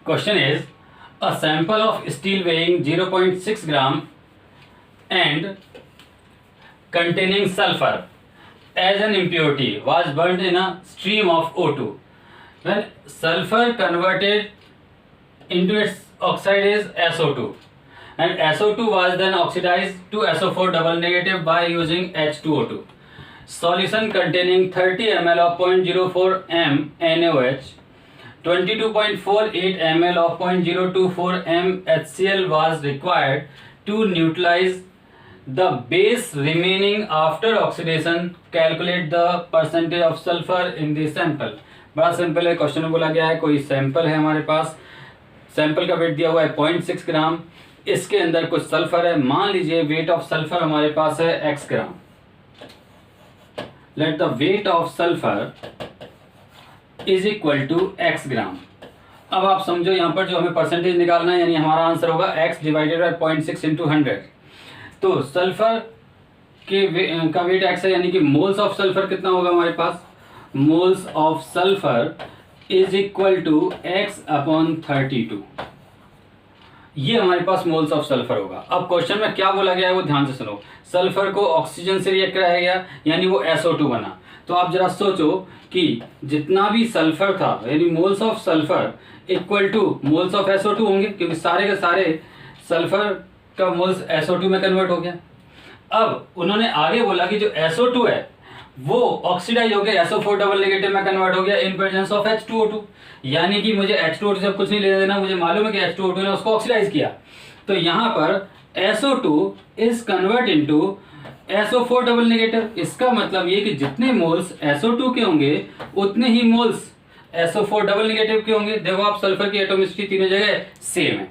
Question is, a sample of steel weighing 0.6 gram and containing sulfur as an impurity was burned in a stream of O2. When sulfur converted into its oxide is SO2, and SO2 was then oxidized to SO4 double negative by using H2O2. Solution containing 30 ml of 0.04 m NaOH, 22.48 ml of 0.024 m HCl was required to neutralize the base remaining after oxidation. Calculate the percentage of sulfur in the sample. बड़ा simple है, question में बोला गया है कोई sample है हमारे पास, sample का वेट दिया हुआ है 0.6 ग्राम, इसके अंदर कुछ सल्फर है, मान लीजिए वेट ऑफ सल्फर हमारे पास है x gram. Let the weight of sulphur is equal to x gram. अब आप समझो यहाँ पर जो हमें परसेंटेज निकालना है, यानी हमारा आंसर होगा x डिवाइडेड बाय 0.6 इंटू 100. तो सल्फर का वेट x है, यानी कि मोल्स ऑफ सल्फर कितना होगा हमारे पास, moles of sulphur is equal to x upon 32. ये हमारे पास मोल्स ऑफ सल्फर होगा. अब क्वेश्चन में क्या बोला गया है वो ध्यान से सुनो. सल्फर को ऑक्सीजन से रिएक्ट कराया गया, यानी वो SO2 बना. तो आप जरा सोचो कि जितना भी सल्फर था, यानी moles of sulphur equal two moles of SO2 होंगे, क्योंकि सारे के सारे सल्फर का मोल्स SO2 में कन्वर्ट हो गया. अब उन्होंने आगे बोला कि जो SO2 है वो ऑक्सीडाइज हो गया, SO4 डबल नेगेटिव में कन्वर्ट हो गया इन प्रेजेंस ऑफ H2O2. यानी कि मुझे H2O2 से कुछ नहीं लेना देना, मुझे मालूम है कि H2O2 ने उसको ऑक्सीडाइज किया. तो यहाँ पर SO2 is convert into SO4 double negative. इसका मतलब ये कि जितने मोल्स SO2 के होंगे उतने ही मोल्स SO4 डबल नेगेटिव के होंगे. देखो आप सल्फर की एटोमिसिटी तीनों जगह सेम है.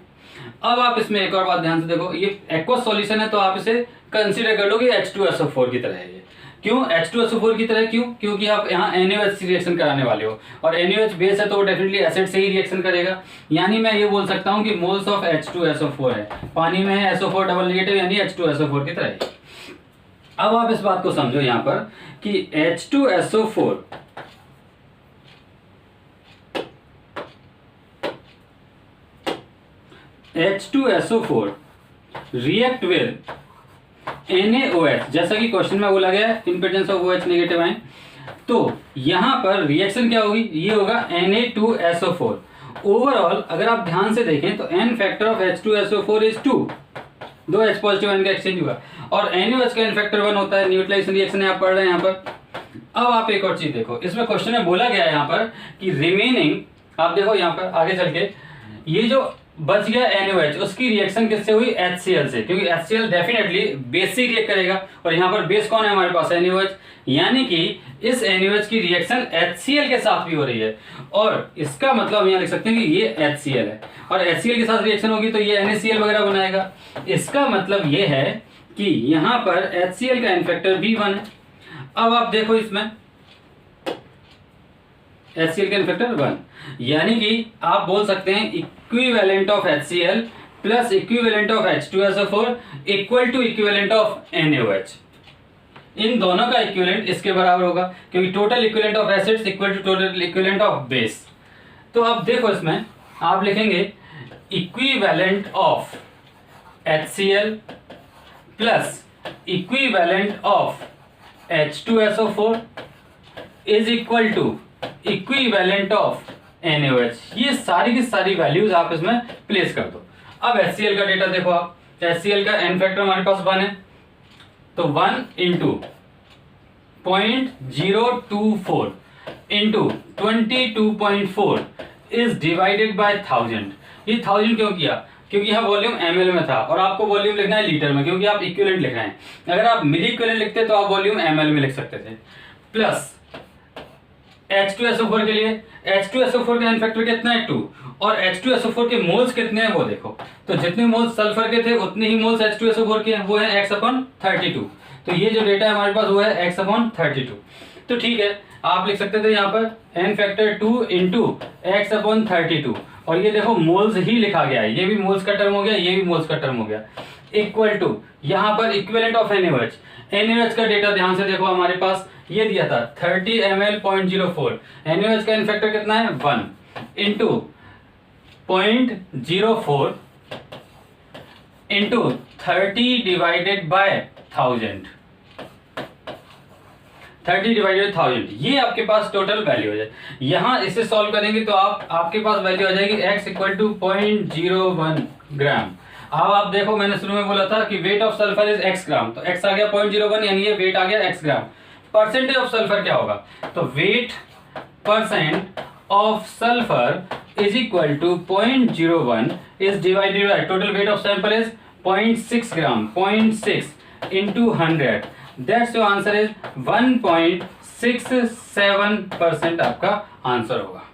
अब आप इसमें एक और बात ध्यान से देखो, ये एक्वस सॉल्यूशन है तो आप इसे कंसीडर कर लो कि H2SO4 की तरह है. क्यों H2SO4 की तरह, क्यों? क्योंकि आप यहाँ NaOH से रिएक्शन कराने वाले हो, और NaOH बेस है तो वो डेफिनेटली एसिड से ही रिएक्शन करेगा. यानी मैं ये बोल सकता हूँ कि मोल्स ऑफ H2SO4 है, पानी में है SO4 डबल नेगेटिव, यानी H2SO4 की तरह है. अब आप इस बात को समझो यहाँ पर कि H2SO4 रिएक्ट विद NaOH, जैसा कि क्वेश्चन में बोला गया है in presence of OH negative ion. तो यहाँ पर रिएक्शन क्या होगी, ये होगा Na2SO4. ओवरऑल अगर आप ध्यान से देखें तो n factor of H2SO4 is 2. दो H पॉजिटिव आयन का एक्सचेंज हुआ, और NaOH का n फैक्टर 1 होता है. न्यूट्रलाइजेशन रिएक्शन है आप पढ़ रहे हैं यहाँ पर. अब आप एक और चीज देखो, इसमें क्वेश्चन में बोला गया है यहाँ पर कि रिमेनिंग, आप देखो यहाँ पर आगे चल के ये जो बच गया NaOH, उसकी रिएक्शन किससे हुई, HCl से, क्योंकि HCl डेफिनेटली बेस से रिएक्ट करेगा, और यहाँ पर बेस कौन है हमारे पास, NaOH. यानी कि इस NaOH की रिएक्शन HCl के साथ भी हो रही है, और इसका मतलब यहाँ लिख सकते हैं कि ये HCl है, और HCl के साथ रिएक्शन होगी तो ये NaCl वगैरह बनाएगा. इसका मतलब ये है कि यहाँ पर HCl का n फैक्टर भी 1 है. अब आप देखो इसमें HCl का n फैक्टर 1, यानी कि आप बोल सकते हैं equivalent of HCl plus equivalent of H2SO4 equal to equivalent of NaOH. इन दोनों का इक्विवेलेंट इसके बराबर होगा, क्योंकि total equivalent of acids equal to total equivalent of base. तो अब देखो इसमें आप लिखेंगे equivalent of HCl plus equivalent of H2SO4 is equal to equivalent of NaOH. ये सारी की सारी वैल्यूज आप इसमें प्लेस कर दो. अब HCl का डेटा देखो आप, HCl का n फैक्टर हमारे पास 1 है, तो 1 into 0.024 into 22.4 is divided bye 1000. ये 1000 क्यों किया, क्योंकि यहाँ वॉल्यूम ml में था, और आपको वॉल्यूम लिखना है लीटर में, क्योंकि आप इक्विवेलेंट लिख रहे हैं. अगर आप मिली इक्विवेलेंट लिखते तो आप वॉल्यूम ml में लिख सकते थे. प्लस H2SO4 के लिए H2SO4 का n फैक्टर कितना है 2, और H2SO4 के मोल्स कितने हैं वो देखो. तो जितने मोल्स सल्फर के थे उतने ही मोल्स H2SO4 के हैं, वो है x/32. तो ये जो डेटा है हमारे पास वो है x/32. तो ठीक है, आप लिख सकते थे यहाँ पर n फैक्टर 2 इंटू x/32, और ये देखो मोल्स ही लिखा गया है, ये भी मोल्स का टर्म हो गया, ये भी मोल्स का टर्म हो गया, इक्वल टू यहाँ पर इक्विवेलेंट ऑफ NaOH. NaOH का डेटा ध्यान से देखो, हमारे पास ये दिया था 30 ml 0.04. NaOH का n फैक्टर कितना है 1 into 0.04 into 30 divided by 1000, 30 divided 1000, ये आपके पास टोटल वैल्यू हो जाए। यहां इसे सॉल्व करेंगे तो आपके पास वैल्यू आ जाएगी x इक्वल टू 0.01 ग्राम। अब आप देखो, मैंने शुरू में बोला था कि wait of sulphur is x ग्राम, तो x आ गया 0.01, यानी ये वेट आ गया x gram. Percentage of sulphur क्या होगा, तो weight percent of sulphur is equal to 0.01 is divided by total weight of sample is 0.6 gram, 0.6 into 100, that's your answer is 1.67% आपका आंसर होगा।